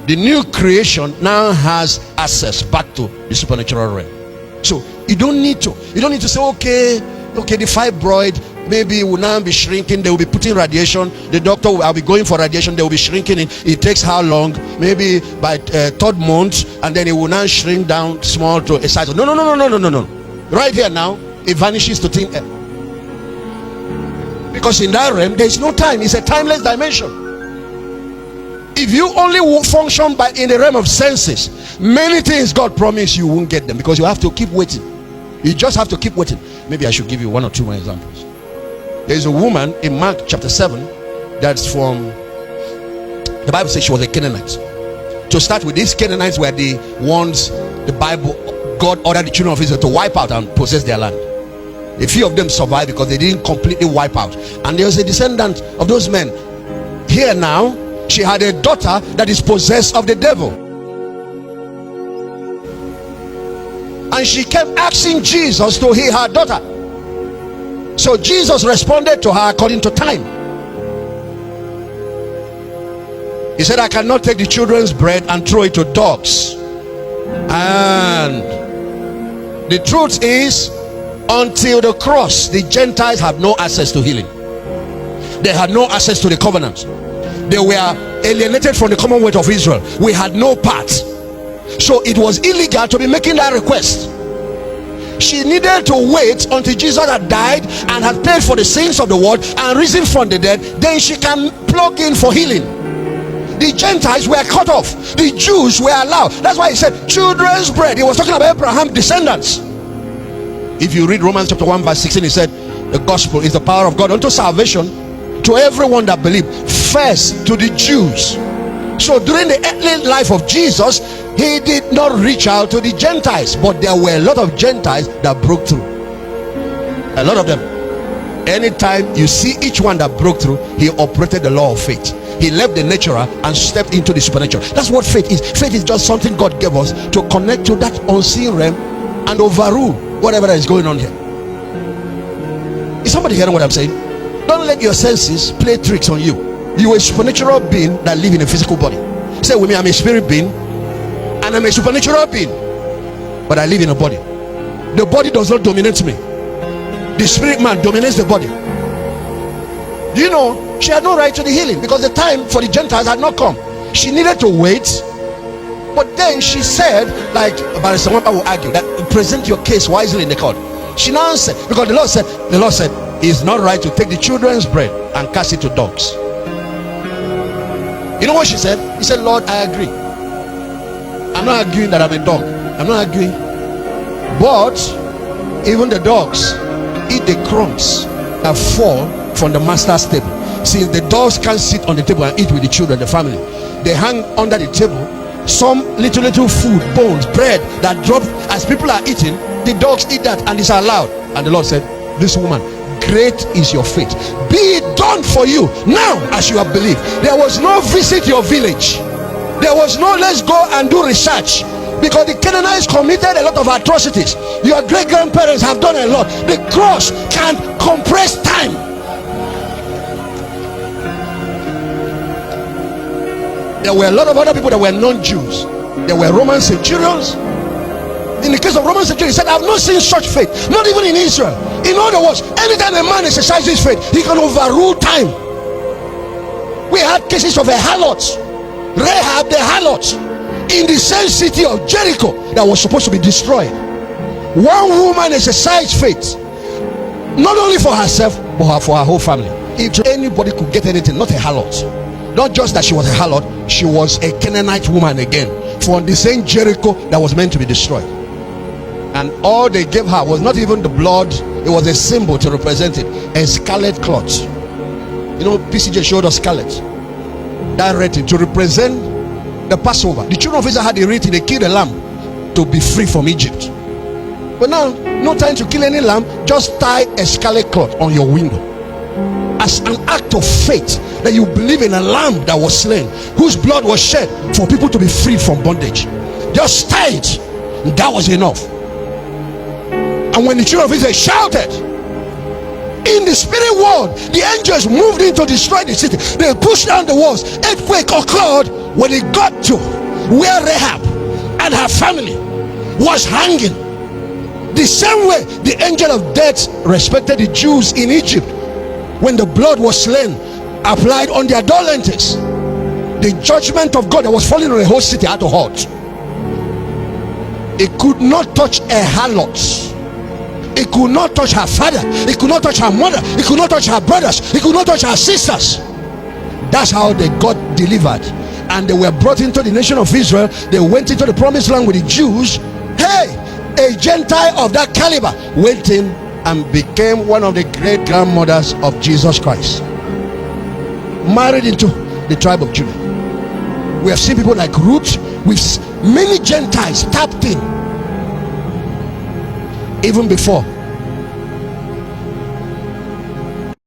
The new creation now has access back to the supernatural realm. So you don't need to say, okay, the fibroid maybe will now be shrinking, they will be putting radiation, the doctor will be going for radiation, they will be shrinking it takes how long? Maybe by third month, and then it will now shrink down small to a size. No. Right here now, it vanishes to thin air. Because in that realm, there is no time. It's a timeless dimension. If you only function in the realm of senses, many things God promised you won't get them, because you have to keep waiting. You just have to keep waiting. Maybe I should give you one or two more examples. There's a woman in Mark chapter 7 that's from, the Bible says she was a Canaanite. To start with, these Canaanites were the ones the Bible, God ordered the children of Israel to wipe out and possess their land. A few of them survived because they didn't completely wipe out, and there was a descendant of those men. Here now, she had a daughter that is possessed of the devil, and she kept asking Jesus to heal her daughter. So Jesus responded to her according to time. He said, I cannot take the children's bread and throw it to dogs. And the truth is, until the cross, the Gentiles have no access to healing. They had no access to the covenant. They were alienated from the commonwealth of Israel. We had no part. So it was illegal to be making that request. She needed to wait until Jesus had died and had paid for the sins of the world and risen from the dead. Then she can plug in for healing. The Gentiles were cut off. The Jews were allowed. That's why he said children's bread. He was talking about Abraham's descendants. If you read Romans chapter 1 verse 16, he said the gospel is the power of God unto salvation to everyone that believes, first to the Jews. So during the earthly life of Jesus, he did not reach out to the Gentiles, but there were a lot of Gentiles that broke through. A lot of them. Anytime you see each one that broke through, he operated the law of faith. He left the natural and stepped into the supernatural. That's what faith is. Faith is just something God gave us to connect to that unseen realm and overrule whatever that is going on here. Is somebody hearing what I'm saying? Don't let your senses play tricks on you. You are a supernatural being that live in a physical body. Say with me, I'm a spirit being and I'm a supernatural being, but I live in a body. The body does not dominate me. The spirit man dominates the body. You know, she had no right to the healing because the time for the Gentiles had not come. She needed to wait. But then she said, like Barrister Wampa will argue, that present your case wisely in the court. She now answered, because the Lord said it's not right to take the children's bread and cast it to dogs. You know what she said? He said, Lord, I agree. I'm not arguing that I'm a dog. I'm not arguing. But even the dogs eat the crumbs that fall from the master's table. See, the dogs can't sit on the table and eat with the children, the family. They hang under the table. Some little food, bones, bread that drop as people are eating. The dogs eat that and it's allowed. And the Lord said, this woman, great is your faith. Be it done for you now as you have believed. There was no visit your village. There was no let's go and do research, because the Canaanites committed a lot of atrocities. Your great grandparents have done a lot. The cross can compress time. There were a lot of other people that were non-Jews. There were Roman centurions. In the case of Roman centurion, he said, I've not seen such faith, not even in Israel. In other words, anytime a man exercises faith, he can overrule time. We had cases of a harlot, Rahab the harlot, in the same city of Jericho that was supposed to be destroyed. One woman exercised faith, not only for herself but for her whole family. If anybody could get anything, not a harlot, not just that she was a harlot, she was a Canaanite woman again, from the same Jericho that was meant to be destroyed. And all they gave her was not even the blood, it was a symbol to represent it, a scarlet cloth. You know, PCJ showed us scarlet, that red to represent the Passover. The children of Israel had a rite, they killed a lamb to be free from Egypt. But now, no time to kill any lamb, just tie a scarlet cloth on your window as an act of faith that you believe in a lamb that was slain, whose blood was shed for people to be freed from bondage. Just tie it, and that was enough. And when the children of Israel shouted, In the spirit world, the angels moved in to destroy the city. They pushed down the walls. Earthquake occurred when it got to where Rahab and her family was hanging. The same way the angel of death respected the Jews in Egypt when the blood was slain, applied on their door lintels. The judgment of God that was falling on the whole city had to halt. It could not touch a harlot. It could not touch her father. It could not touch her mother. It could not touch her brothers. It could not touch her sisters. That's how they got delivered. And they were brought into the nation of Israel. They went into the promised land with the Jews. Hey, a Gentile of that caliber went in and became one of the great grandmothers of Jesus Christ, married into the tribe of Judah. We have seen people like Ruth. With many Gentiles tapped in even before